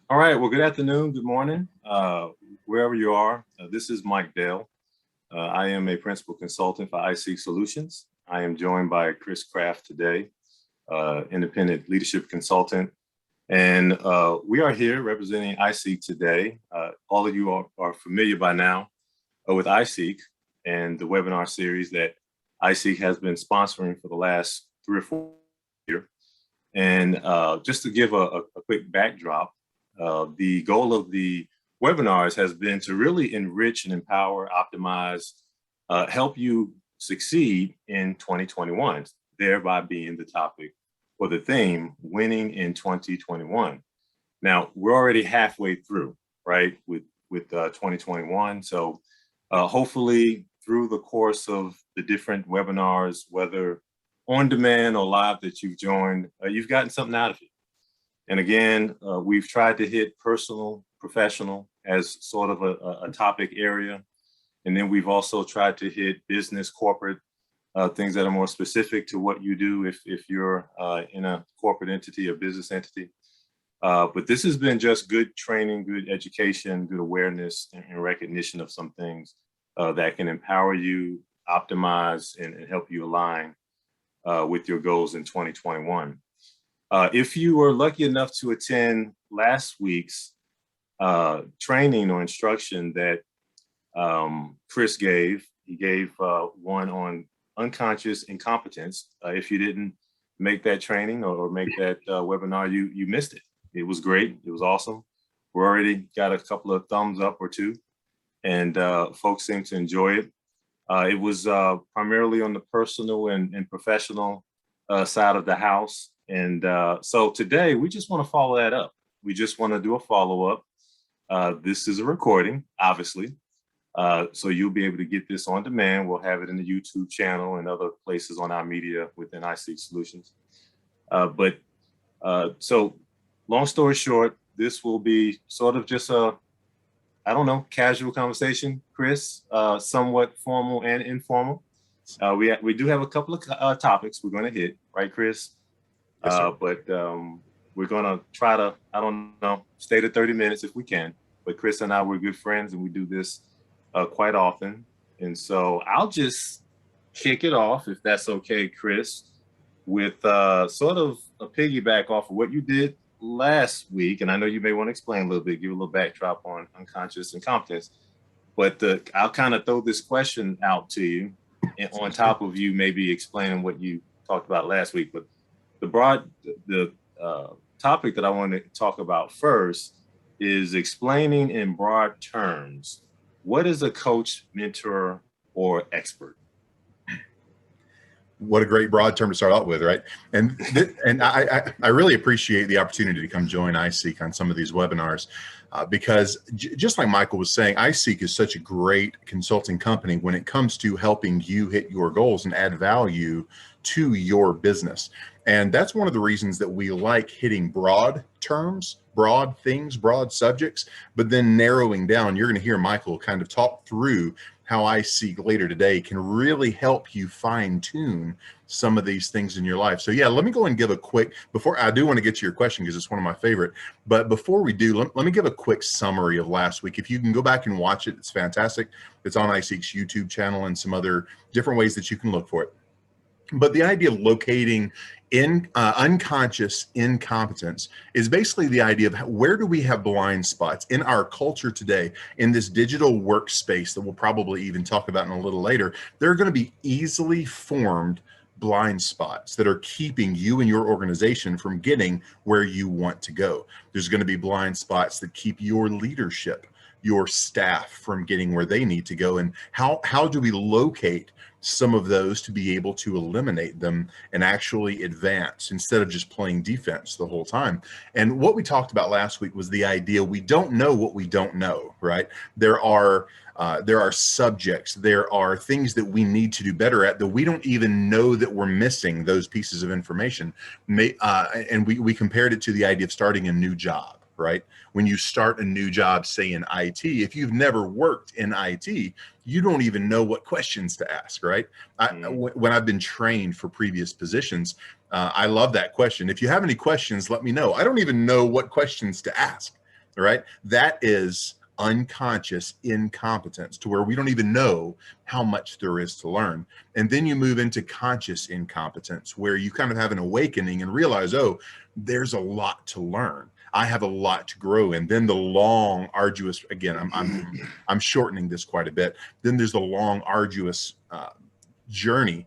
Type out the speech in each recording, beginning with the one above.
All right. Well, good afternoon, good morning, wherever you are. This is Mike Dale. I am a principal consultant for IC Solutions. I am joined by Chris Kraft today, independent leadership consultant. And we are here representing iSeek today. All of you are familiar by now with iSeek and the webinar series that iSeek has been sponsoring for the last 3 or 4 years. And just to give a quick backdrop, the goal of the webinars has been to really enrich and empower, optimize, help you succeed in 2021, thereby being the topic or the theme, winning in 2021. Now, we're already halfway through, right, with 2021. So hopefully through the course of the different webinars, whether on demand or live that you've joined, you've gotten something out of it. And again, we've tried to hit personal, professional as sort of a topic area. And then we've also tried to hit business, corporate, things that are more specific to what you do if you're in a corporate entity or business entity. But this has been just good training, good education, good awareness and recognition of some things that can empower you, optimize, and help you align with your goals in 2021. If you were lucky enough to attend last week's training or instruction that Chris gave, he gave one on unconscious incompetence. If you didn't make that training or make that webinar, you missed it. It was great. It was awesome. We already got a couple of thumbs up or two, and folks seem to enjoy it. It was primarily on the personal and professional side of the house. And so today we just want to follow that up. We just want to do a follow-up. This is a recording, obviously. So you'll be able to get this on demand. We'll have it in the YouTube channel and other places on our media within IC Solutions. So long story short, this will be sort of just a, I don't know, casual conversation, Chris, somewhat formal and informal. We do have a couple of topics we're going to hit, right, Chris? Yes, but we're going to try to, I don't know, stay to 30 minutes if we can. But Chris and I, we're good friends and we do this quite often. And so I'll just kick it off, if that's okay, Chris, with sort of a piggyback off of what you did last week. And I know you may want to explain a little bit, give a little backdrop on unconscious incompetence. But I'll kind of throw this question out to you, and on top of you maybe explaining what you talked about last week. But the topic that I want to talk about first is explaining in broad terms, what is a coach, mentor, or expert? what a great broad term to start out with, right? And I really appreciate the opportunity to come join iSeek on some of these webinars because just like Michael was saying, iSeek is such a great consulting company when it comes to helping you hit your goals and add value to your business. And that's one of the reasons that we like hitting broad terms, broad things, broad subjects, but then narrowing down. You're going to hear Michael kind of talk through how iSeek later today can really help you fine tune some of these things in your life. So yeah, let me go and give a quick, before I do want to get to your question because it's one of my favorite, but before we do, let me give a quick summary of last week. If you can go back and watch it, it's fantastic. It's on iSeek's YouTube channel and some other different ways that you can look for it. But the idea of locating in unconscious incompetence is basically the idea of where do we have blind spots in our culture today, in this digital workspace that we'll probably even talk about in a little later. There are going to be easily formed blind spots that are keeping you and your organization from getting where you want to go. There's going to be blind spots that keep your leadership, your staff from getting where they need to go. And how do we locate some of those to be able to eliminate them and actually advance instead of just playing defense the whole time? And what we talked about last week was the idea we don't know what we don't know, right? There are subjects, there are things that we need to do better at that we don't even know that we're missing those pieces of information. And we compared it to the idea of starting a new job, right? When you start a new job, say in IT, if you've never worked in IT, you don't even know what questions to ask, right? When I've been trained for previous positions, I love that question. If you have any questions, let me know. I don't even know what questions to ask. right? That is unconscious incompetence, to where we don't even know how much there is to learn. And then you move into conscious incompetence, where you kind of have an awakening and realize, oh, there's a lot to learn. I have a lot to grow. And then the long, arduous, again, I'm shortening this quite a bit. Then there's the long, arduous journey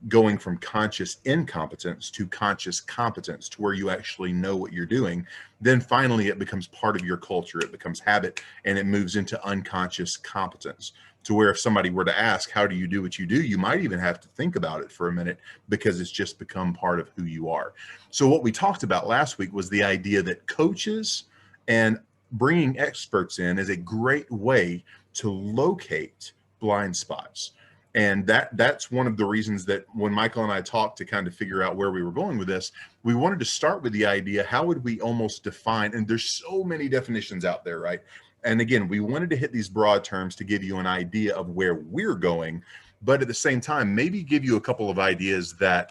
going from conscious incompetence to conscious competence, to where you actually know what you're doing. Then finally it becomes part of your culture, it becomes habit, and it moves into unconscious competence, to where if somebody were to ask, how do you do what you do, you might even have to think about it for a minute, because it's just become part of who you are. So what we talked about last week was the idea that coaches and bringing experts in is a great way to locate blind spots. And that's one of the reasons that when Michael and I talked to kind of figure out where we were going with this, we wanted to start with the idea, how would we almost define, and there's so many definitions out there, right? And again, we wanted to hit these broad terms to give you an idea of where we're going, but at the same time, maybe give you a couple of ideas that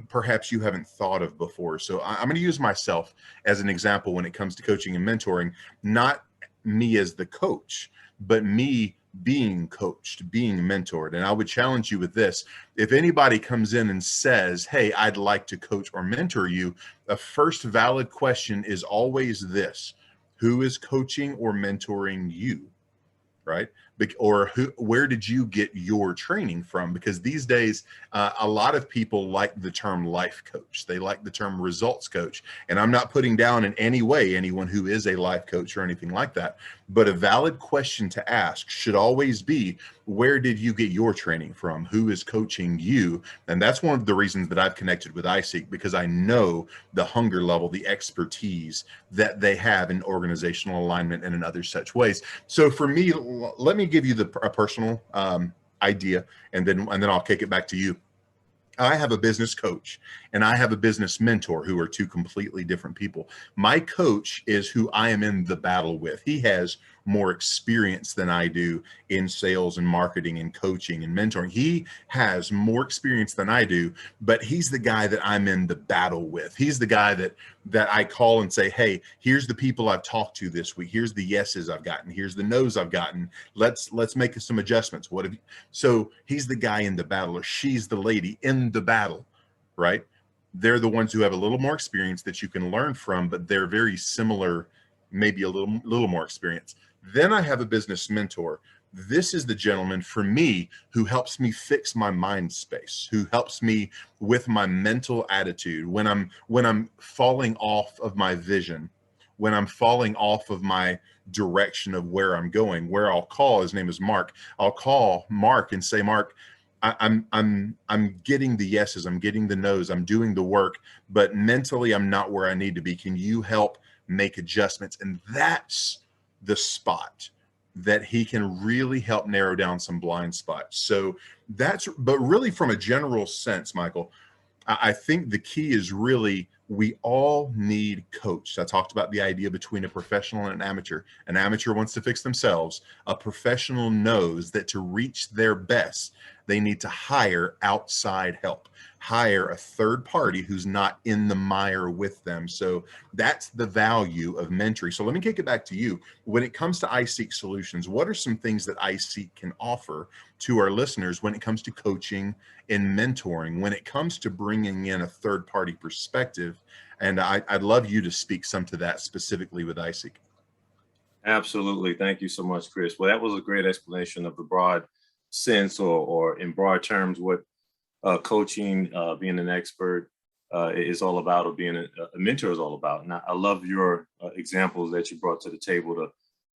perhaps you haven't thought of before. So I'm going to use myself as an example when it comes to coaching and mentoring, not me as the coach, but me being coached, being mentored. And I would challenge you with this. If anybody comes in and says, hey, I'd like to coach or mentor you, a first valid question is always this: who is coaching or mentoring you? Right? Or where did you get your training from? Because these days, a lot of people like the term life coach. They like the term results coach. And I'm not putting down in any way anyone who is a life coach or anything like that. But a valid question to ask should always be, where did you get your training from? Who is coaching you? And that's one of the reasons that I've connected with iSeek, because I know the hunger level, the expertise that they have in organizational alignment and in other such ways. So for me, let me give you a personal idea, and then I'll kick it back to you. I have a business coach and I have a business mentor, who are two completely different people. My coach is who I am in the battle with. He has more experience than I do in sales and marketing and coaching and mentoring. He has more experience than I do, but he's the guy that I'm in the battle with. He's the guy that I call and say, hey, here's the people I've talked to this week. Here's the yeses I've gotten. Here's the nos I've gotten. Let's make some adjustments. What have you? So he's the guy in the battle, or she's the lady in the battle, right? They're the ones who have a little more experience that you can learn from, but they're very similar, maybe a little more experience. Then I have a business mentor. This is the gentleman for me who helps me fix my mind space, who helps me with my mental attitude when I'm falling off of my vision, when I'm falling off of my direction of where I'm going, where I'll call, his name is Mark. I'll call Mark and say, Mark, I'm getting the yeses, I'm getting the nos, I'm doing the work, but mentally I'm not where I need to be. Can you help make adjustments? And that's the spot that he can really help narrow down some blind spots. So but really from a general sense, Michael, I think the key is really, we all need coach. I talked about the idea between a professional and an amateur. An amateur wants to fix themselves. A professional knows that to reach their best, they need to hire outside help, hire a third party who's not in the mire with them. So that's the value of mentoring. So let me kick it back to you. When it comes to iSeek Solutions, what are some things that iSeek can offer to our listeners when it comes to coaching and mentoring, when it comes to bringing in a third party perspective? And I'd love you to speak some to that specifically with iSeek. Absolutely. Thank you so much, Chris. Well, that was a great explanation of the broad sense, or in broad terms, what coaching, being an expert is all about, or being a mentor is all about. And I love your examples that you brought to the table to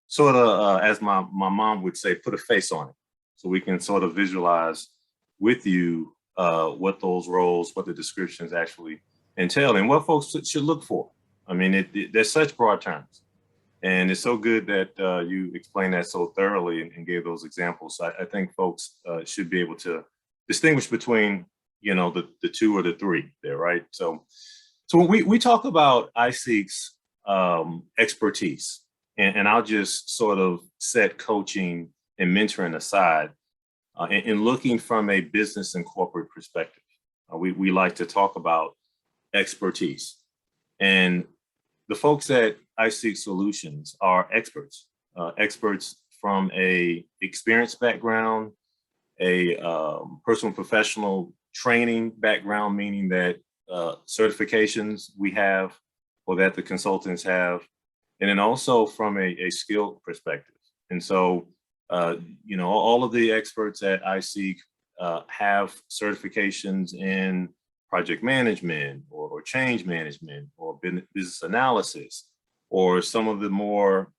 sort of, as my mom would say, put a face on it. So we can sort of visualize with you what those roles, what the descriptions actually entail, and what folks should look for. I mean, there's such broad terms. And it's so good that you explained that so thoroughly and gave those examples. I think folks should be able to distinguish between, the two or the three there, right? So when we talk about iSeek's expertise, and I'll just sort of set coaching and mentoring aside, in looking from a business and corporate perspective, we like to talk about expertise. And the folks at iSeek Solutions are experts, experts from a experience background, a personal professional training background, meaning that certifications we have or that the consultants have, and then also from a skill perspective. And so, you know, all of the experts at iSeek have certifications in project management or change management or business analysis, or some of the more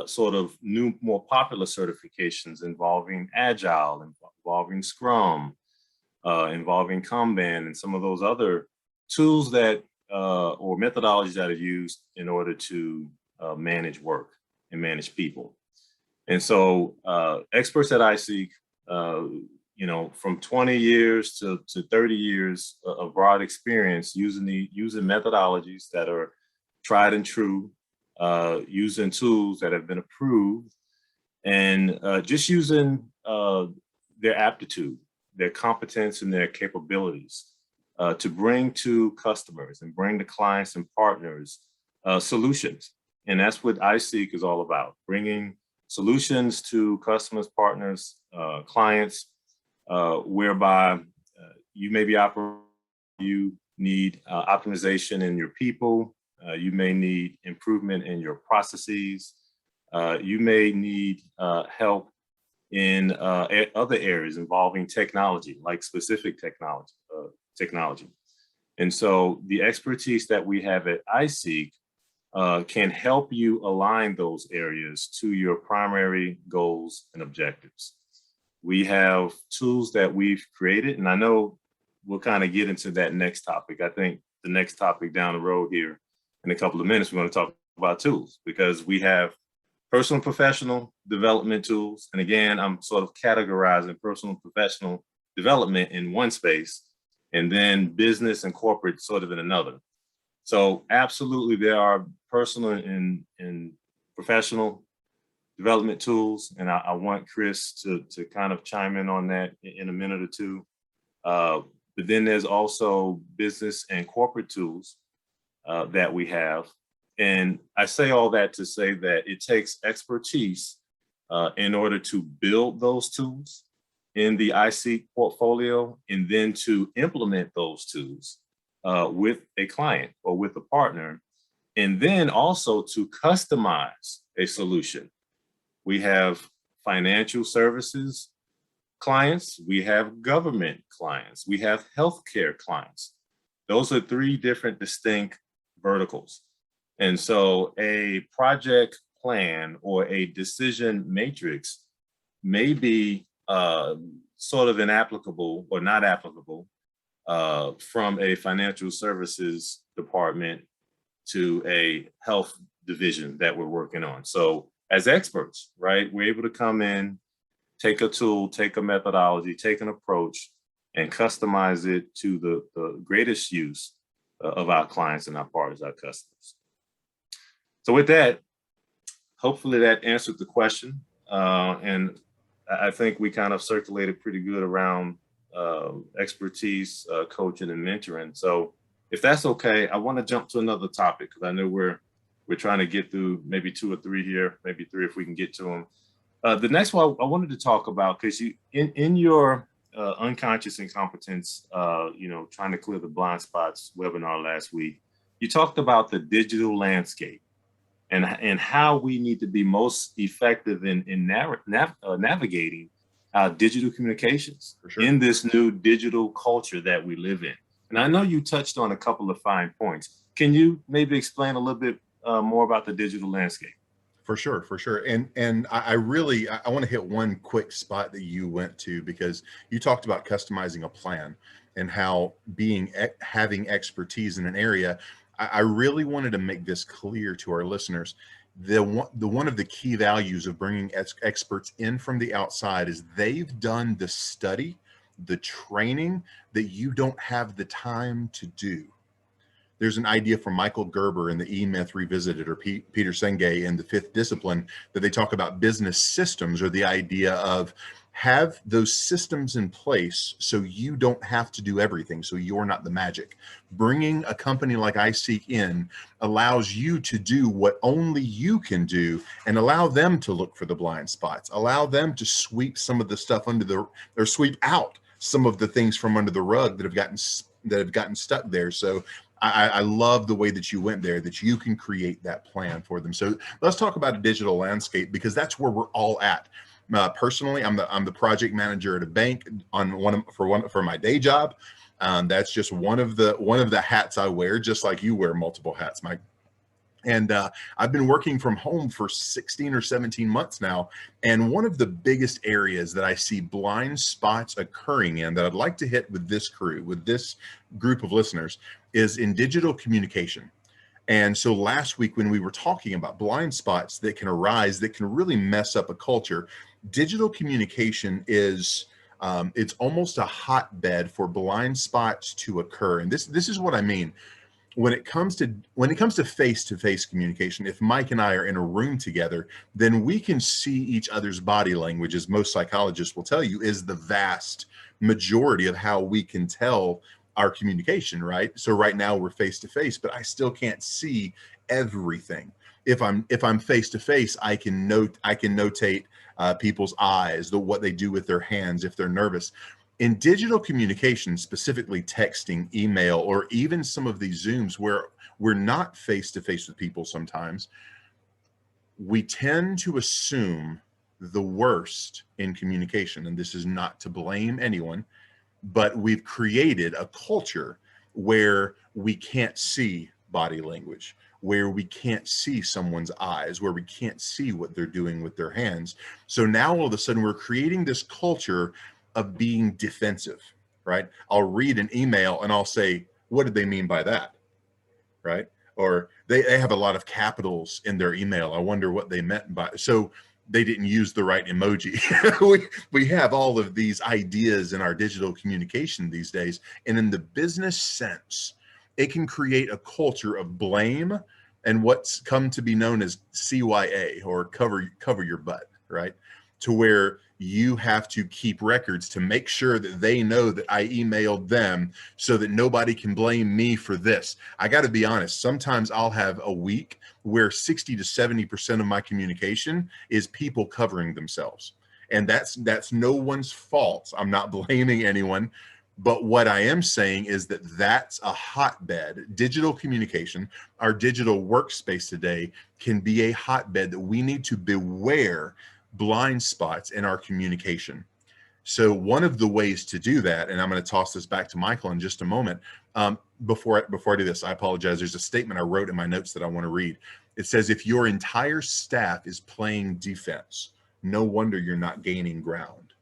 sort of new, more popular certifications involving Agile, involving Scrum, involving Kanban, and some of those other tools that or methodologies that are used in order to manage work and manage people. And so experts at iSeek, you know, from 20 years to 30 years of broad experience using methodologies that are tried and true, using tools that have been approved, and just using their aptitude, their competence, and their capabilities to bring to customers and bring to clients and partners solutions. And that's what iSeek is all about, bringing solutions to customers, partners, clients, whereby you may be operating, you need optimization in your people, you may need improvement in your processes, you may need help in other areas involving technology, like specific technology. And so the expertise that we have at iSeek can help you align those areas to your primary goals and objectives. We have tools that we've created, and I know we'll kind of get into that next topic. I think the next topic down the road here in a couple of minutes, we're going to talk about tools, because we have personal and professional development tools. And again, I'm sort of categorizing personal and professional development in one space, and then business and corporate sort of in another. So absolutely, there are personal and professional development tools, and I want Chris to kind of chime in on that in a minute or two. But then there's also business and corporate tools that we have. And I say all that to say that it takes expertise in order to build those tools in the iSeek portfolio, and then to implement those tools with a client or with a partner, and then also to customize a solution. We have financial services clients, we have government clients, we have healthcare clients. Those are three different distinct verticals. And so a project plan or a decision matrix may be sort of inapplicable or not applicable from a financial services department to a health division that we're working on. So as experts, right, we're able to come in, take a tool, take a methodology, take an approach, and customize it to the greatest use of our clients and our partners, our customers. So with that, hopefully that answered the question. And I think we kind of circulated pretty good around expertise, coaching, and mentoring. So if that's okay, I want to jump to another topic, because I know we're trying to get through maybe two or three here, maybe three if we can get to them. The next one I wanted to talk about, because you in your unconscious incompetence, you know, trying to clear the blind spots webinar last week, you talked about the digital landscape and how we need to be most effective in navigating digital communications in this new digital culture that we live in. And I know you touched on a couple of fine points. Can you maybe explain a little bit more about the digital landscape? For sure, for sure. And I really want to hit one quick spot that you went to, because you talked about customizing a plan and how having expertise in an area. I really wanted to make this clear to our listeners. One of the key values of bringing experts in from the outside is they've done the study, the training that you don't have the time to do. There's an idea from Michael Gerber in the E-Myth Revisited, or Peter Senge in the Fifth Discipline, that they talk about business systems, or the idea of Have those systems in place so you don't have to do everything, so you're not the magic. Bringing a company like iSeek in allows you to do what only you can do, and allow them to look for the blind spots, allow them to sweep some of the stuff or sweep out some of the things from under the rug that have gotten stuck there. So I love the way that you went there, that you can create that plan for them. So let's talk about a digital landscape, because that's where we're all at. Personally, I'm the project manager at a bank for my day job. That's just one of the hats I wear, just like you wear multiple hats, Mike. And I've been working from home for 16 or 17 months now. And one of the biggest areas that I see blind spots occurring in, that I'd like to hit with this crew, with this group of listeners, is in digital communication. And so last week, when we were talking about blind spots that can arise, that can really mess up a culture, digital communication is it's almost a hotbed for blind spots to occur. And this is what I mean. When it comes to face-to-face communication, if Mike and I are in a room together, then we can see each other's body language, as most psychologists will tell you, is the vast majority of how we can tell our communication, right? So right now we're face-to-face, but I still can't see everything. If I'm face-to-face, I can notate people's eyes, what they do with their hands, if they're nervous. In digital communication, specifically texting, email, or even some of these Zooms where we're not face-to-face with people sometimes, we tend to assume the worst in communication. And this is not to blame anyone, but we've created a culture where we can't see body language, where we can't see someone's eyes, where we can't see what they're doing with their hands. So now all of a sudden we're creating this culture of being defensive, right? I'll read an email and I'll say, what did they mean by that? Right? Or they have a lot of capitals in their email. I wonder what they meant by, so they didn't use the right emoji. we have all of these ideas in our digital communication these days. And in the business sense, it can create a culture of blame and what's come to be known as CYA, or cover your butt, right? To where you have to keep records to make sure that they know that I emailed them, so that nobody can blame me for this. I got to be honest, sometimes I'll have a week where 60 to 70% of my communication is people covering themselves. And that's no one's fault. I'm not blaming anyone. But what I am saying is that that's a hotbed. Digital communication, our digital workspace today, can be a hotbed that we need to beware blind spots in our communication. So one of the ways to do that, and I'm going to toss this back to Michael in just a moment. Before I do this, I apologize. There's a statement I wrote in my notes that I want to read. It says, if your entire staff is playing defense, no wonder you're not gaining ground,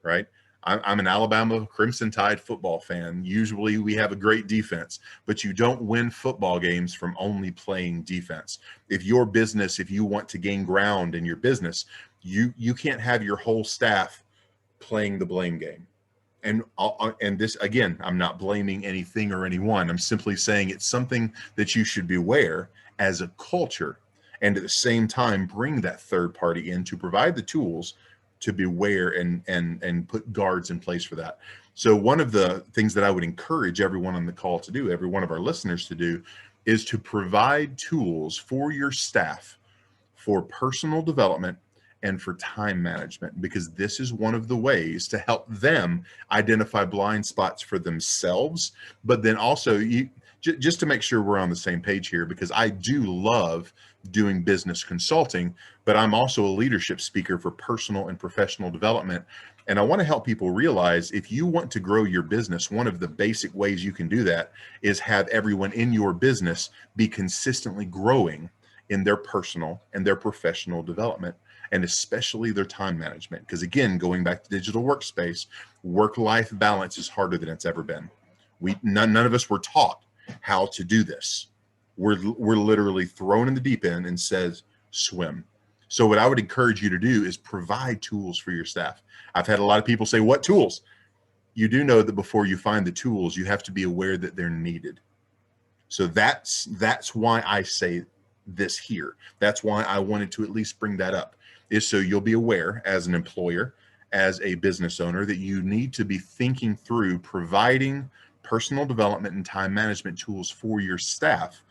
right? I'm an Alabama Crimson Tide football fan. Usually we have a great defense, but you don't win football games from only playing defense. If you want to gain ground in your business, you can't have your whole staff playing the blame game. And this, again, I'm not blaming anything or anyone. I'm simply saying it's something that you should beware as a culture, and at the same time bring that third party in to provide the tools to beware and put guards in place for that. So one of the things that I would encourage everyone on the call to do, every one of our listeners to do, is to provide tools for your staff for personal development and for time management, because this is one of the ways to help them identify blind spots for themselves. But then also, just to make sure we're on the same page here, because I do love doing business consulting, but I'm also a leadership speaker for personal and professional development. And I want to help people realize, if you want to grow your business, one of the basic ways you can do that is have everyone in your business be consistently growing in their personal and their professional development, and especially their time management. Because again, going back to digital workspace, work-life balance is harder than it's ever been. None of us were taught how to do this. We're literally thrown in the deep end and says, swim. So what I would encourage you to do is provide tools for your staff. I've had a lot of people say, what tools? You do know that before you find the tools, you have to be aware that they're needed. So that's why I say this here. That's why I wanted to at least bring that up, is so you'll be aware as an employer, as a business owner that you need to be thinking through providing personal development and time management tools for your staff,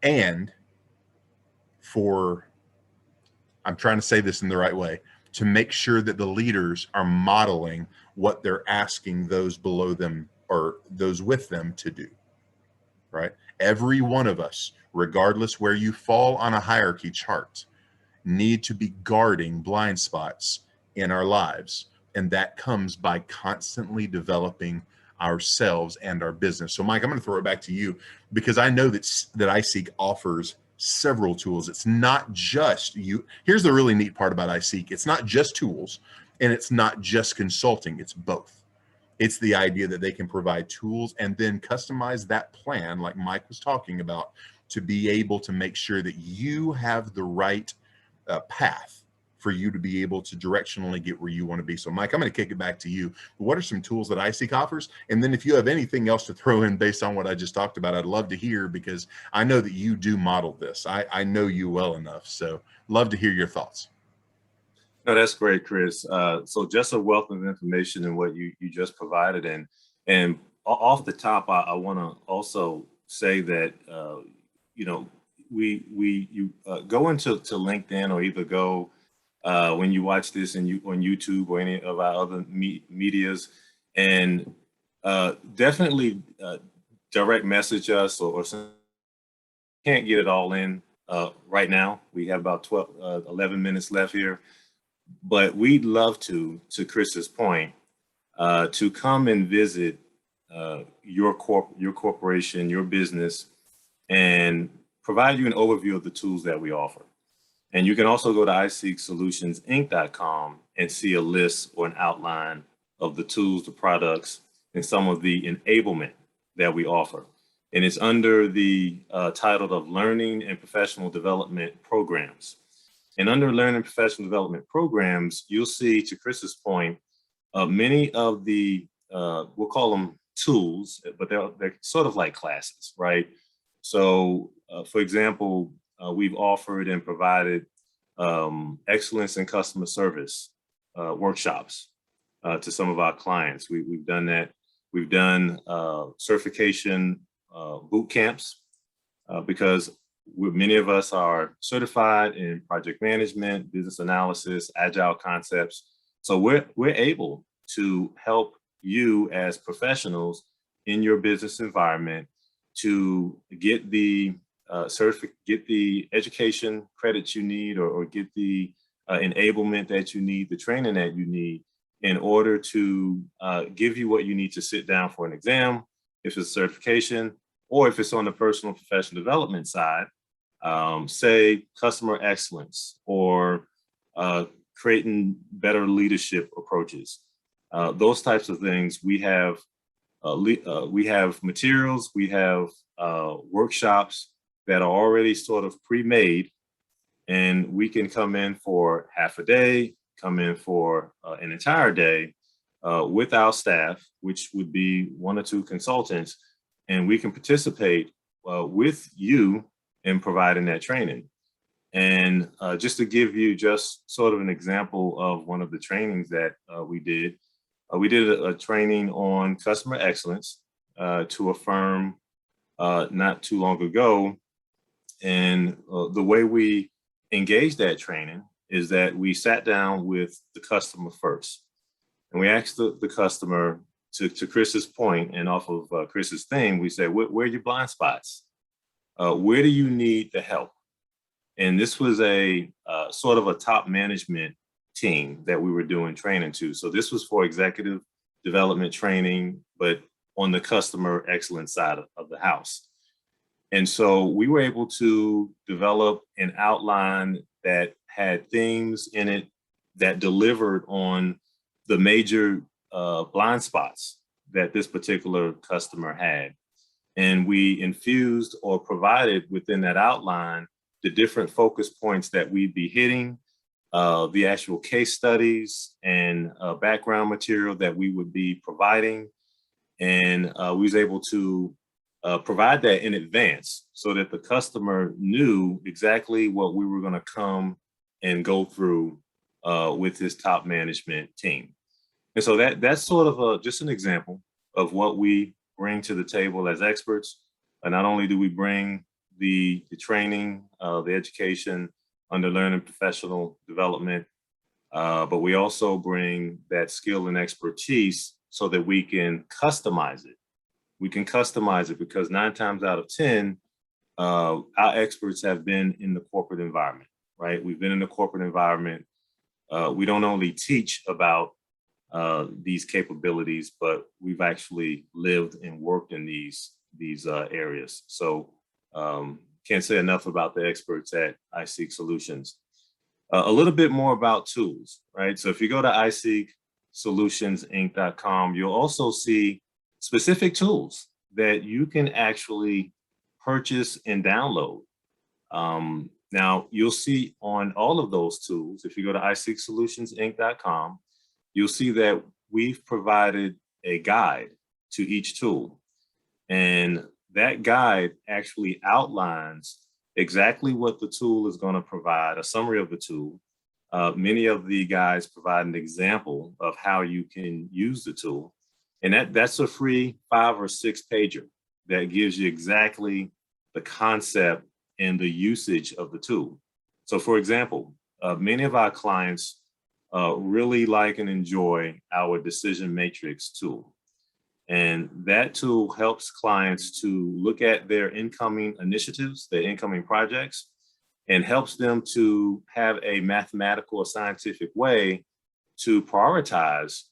and for, I'm trying to say this in the right way, to make sure that the leaders are modeling what they're asking those below them or those with them to do, right? Every one of us, regardless where you fall on a hierarchy chart, need to be guarding blind spots in our lives. And that comes by constantly developing ourselves and our business. So Mike, I'm going to throw it back to you, because I know that iSeek offers several tools. It's not just you. Here's the really neat part about iSeek. It's not just tools and it's not just consulting. It's both. It's the idea that they can provide tools and then customize that plan, like Mike was talking about, to be able to make sure that you have the right path for you to be able to directionally get where you want to be. So Mike, I'm going to kick it back to you. What are some tools that iSeek offers? And then if you have anything else to throw in based on what I just talked about, I'd love to hear, because I know that you do model this. I know you well enough. So love to hear your thoughts. No, that's great, Chris. So just a wealth of information in what you just provided. And off the top, I want to also say that, you know, you go into LinkedIn, or either go when you watch this on YouTube or any of our other medias, and definitely direct message us, or can't get it all in right now. We have about 11 minutes left here, but we'd love to Chris's point, to come and visit your corporation, your business, and provide you an overview of the tools that we offer. And you can also go to iSeekSolutionsInc.com and see a list or an outline of the tools, the products, and some of the enablement that we offer. And it's under the title of Learning and Professional Development Programs. And under Learning and Professional Development Programs, you'll see, to Chris's point, many of the, we'll call them tools, but they're sort of like classes, right? So, for example, we've offered and provided excellence in customer service workshops to some of our clients. We've done that. We've done certification boot camps because many of us are certified in project management, business analysis, agile concepts. So we're able to help you as professionals in your business environment to get the get the education credits you need, or get the enablement that you need, the training that you need, in order to give you what you need to sit down for an exam, if it's certification, or if it's on the personal professional development side, say customer excellence, or creating better leadership approaches. Those types of things. We have materials, we have workshops that are already sort of pre-made, and we can come in for half a day, come in for an entire day with our staff, which would be 1 or 2 consultants, and we can participate with you in providing that training. And just to give you just sort of an example of one of the trainings that we did a training on customer excellence to a firm not too long ago. And the way we engaged that training is that we sat down with the customer first. And we asked the customer, to Chris's point, and off of Chris's thing, we said, where are your blind spots? Where do you need the help? And this was a sort of a top management team that we were doing training to. So this was for executive development training, but on the customer excellence side of the house. And so we were able to develop an outline that had themes in it that delivered on the major blind spots that this particular customer had. And we infused or provided within that outline the different focus points that we'd be hitting, the actual case studies and background material that we would be providing. And we was able to provide that in advance so that the customer knew exactly what we were going to come and go through with his top management team. And so that's sort of just an example of what we bring to the table as experts. And not only do we bring the training, the education under learning professional development, but we also bring that skill and expertise so that we can customize it. We can customize it because 9 times out of 10, our experts have been in the corporate environment, right? We've been in the corporate environment. We don't only teach about these capabilities, but we've actually lived and worked in these areas. So can't say enough about the experts at iSeek Solutions. A little bit more about tools, right? So if you go to iSeekSolutionsInc.com, you'll also see specific tools that you can actually purchase and download. Now, you'll see on all of those tools, if you go to iSeekSolutionsInc.com, you'll see that we've provided a guide to each tool. And that guide actually outlines exactly what the tool is going to provide, a summary of the tool. Many of the guides provide an example of how you can use the tool. And that's a free 5 or 6 pager that gives you exactly the concept and the usage of the tool. So for example, many of our clients really like and enjoy our decision matrix tool. And that tool helps clients to look at their incoming initiatives, their incoming projects, and helps them to have a mathematical or scientific way to prioritize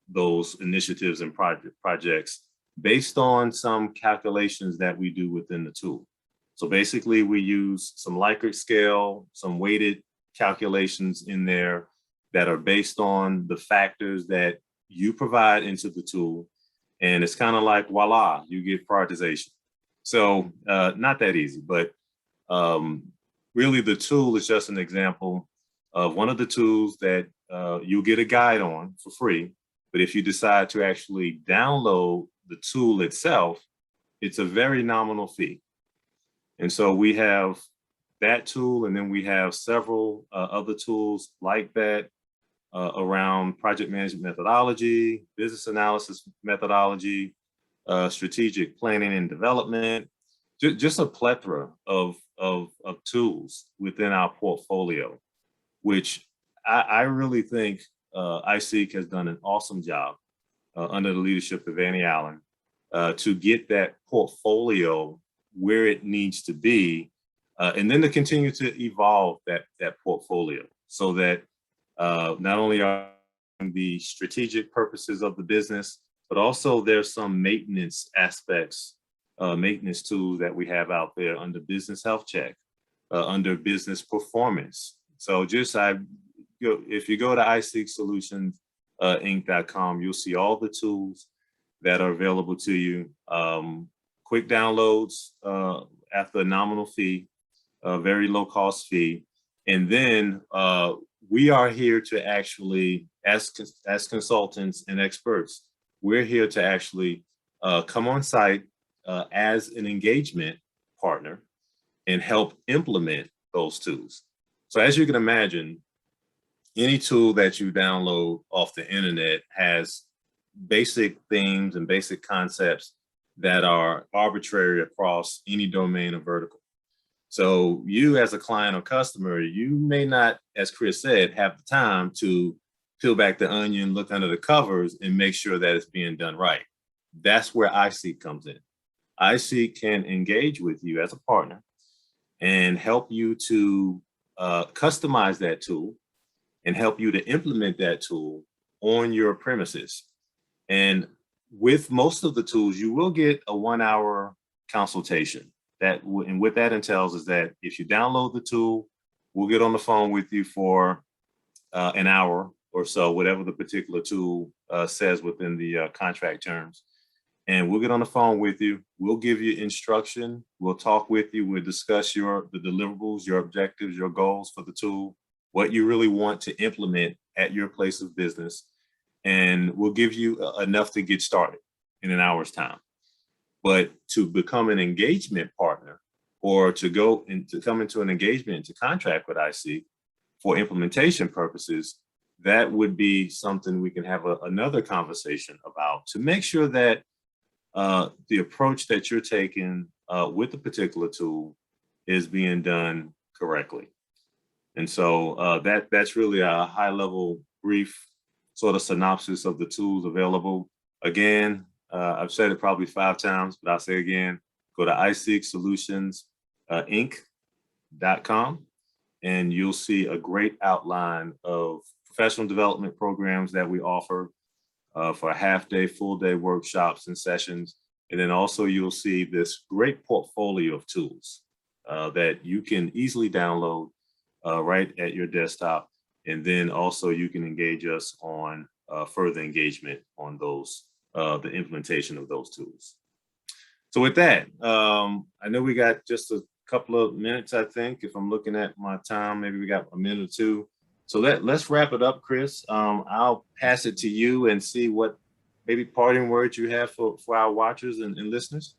those initiatives and projects based on some calculations that we do within the tool. So basically we use some Likert scale, some weighted calculations in there that are based on the factors that you provide into the tool. And it's kind of like, voila, you get prioritization. So not that easy, but really the tool is just an example of one of the tools that you'll get a guide on for free. But if you decide to actually download the tool itself, it's a very nominal fee. And so we have that tool, and then we have several other tools like that around project management methodology, business analysis methodology, strategic planning and development, just a plethora of tools within our portfolio, which I really think iSeek has done an awesome job under the leadership of Annie Allen to get that portfolio where it needs to be, and then to continue to evolve that portfolio so that not only are the strategic purposes of the business, but also there's some maintenance aspects, maintenance tools that we have out there under business health check, under business performance. So just if you go to iSeekSolutionsInc.com, you'll see all the tools that are available to you. Quick downloads after a nominal fee, a very low cost fee. And then we are here to actually, as consultants and experts, we're here to actually come on site as an engagement partner and help implement those tools. So as you can imagine, any tool that you download off the internet has basic themes and basic concepts that are arbitrary across any domain or vertical. So you as a client or customer, you may not, as Chris said, have the time to peel back the onion, look under the covers, and make sure that it's being done right. That's where iSeek comes in. iSeek can engage with you as a partner and help you to customize that tool and help you to implement that tool on your premises. And with most of the tools, you will get a 1-hour consultation. And what that entails is that if you download the tool, we'll get on the phone with you for an hour or so, whatever the particular tool says within the contract terms. And we'll get on the phone with you. We'll give you instruction. We'll talk with you. We'll discuss the deliverables, your objectives, your goals for the tool, what you really want to implement at your place of business. And we'll give you enough to get started in an hour's time. But to become an engagement partner or to come into an engagement to contract with iSeek for implementation purposes, that would be something we can have another conversation about to make sure that the approach that you're taking with a particular tool is being done correctly. And so that's really a high level, brief sort of synopsis of the tools available. Again, I've said it probably 5 times, but I'll say again, go to iSeekSolutionsInc.com and you'll see a great outline of professional development programs that we offer for half-day, full-day workshops and sessions. And then also you'll see this great portfolio of tools that you can easily download right at your desktop. And then also you can engage us on further engagement on those, the implementation of those tools. So with that, I know we got just a couple of minutes, I think, if I'm looking at my time, maybe we got a minute or two. So let's wrap it up, Chris. I'll pass it to you and see what maybe parting words you have for our watchers and listeners.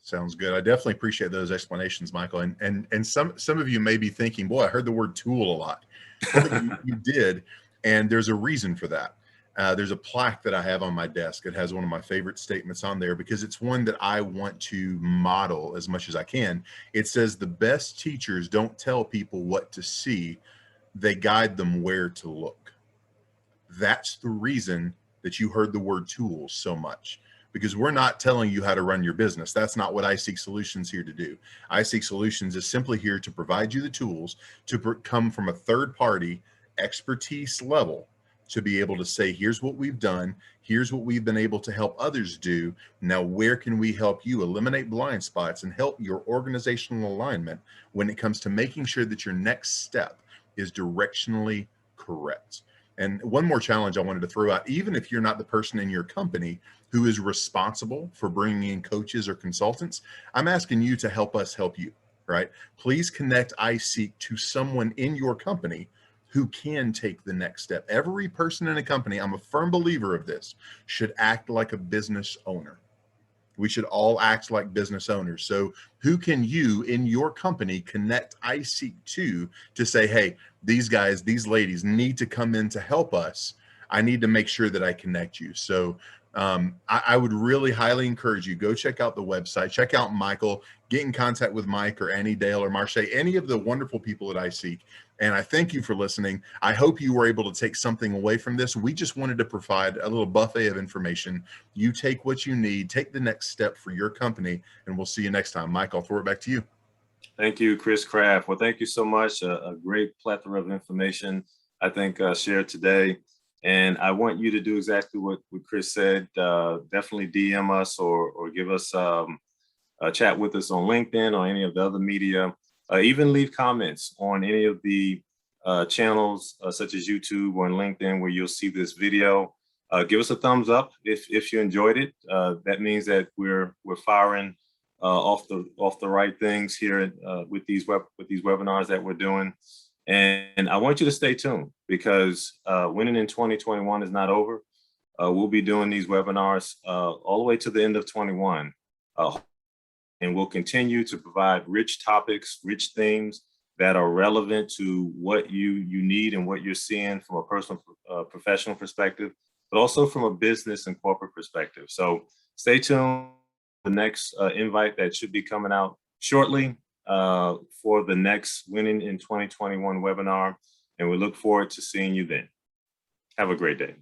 Sounds good. I definitely appreciate those explanations, Michael. And some of you may be thinking, boy, I heard the word tool a lot. Well, you did, and there's a reason for that. There's a plaque that I have on my desk. It has one of my favorite statements on there because it's one that I want to model as much as I can. It says, the best teachers don't tell people what to see, they guide them where to look. That's the reason that you heard the word tools so much, because we're not telling you how to run your business. That's not what iSeek Solutions here to do. iSeek Solutions is simply here to provide you the tools to come from a third party expertise level to be able to say, here's what we've done, here's what we've been able to help others do. Now, where can we help you eliminate blind spots and help your organizational alignment when it comes to making sure that your next step is directionally correct? And one more challenge I wanted to throw out, even if you're not the person in your company who is responsible for bringing in coaches or consultants, I'm asking you to help us help you, right? Please connect iSeek to someone in your company who can take the next step. Every person in a company, I'm a firm believer of this, should act like a business owner. We should all act like business owners. So who can you in your company connect iSeek to say, hey, these guys, these ladies need to come in to help us. I need to make sure that I connect you. So I would really highly encourage you, go check out the website, check out Michael, get in contact with Mike or Annie, Dale, or Marche, any of the wonderful people at iSeek. And I thank you for listening. I hope you were able to take something away from this. We just wanted to provide a little buffet of information. You take what you need, take the next step for your company, and we'll see you next time. Mike, I'll throw it back to you. Thank you, Chris Kraft. Well, thank you so much. A great plethora of information, I think, shared today. And I want you to do exactly what Chris said. Definitely DM us or give us a chat with us on LinkedIn or any of the other media. Even leave comments on any of the channels such as YouTube or LinkedIn where you'll see this video. Give us a thumbs up if you enjoyed it. That means that we're firing off the right things here with these webinars that we're doing. And I want you to stay tuned because winning in 2021 is not over. We'll be doing these webinars all the way to the end of 21. And we'll continue to provide rich topics, rich themes that are relevant to what you need and what you're seeing from a personal, professional perspective, but also from a business and corporate perspective. So stay tuned for the next invite that should be coming out shortly for the next Winning in 2021 webinar. And we look forward to seeing you then. Have a great day.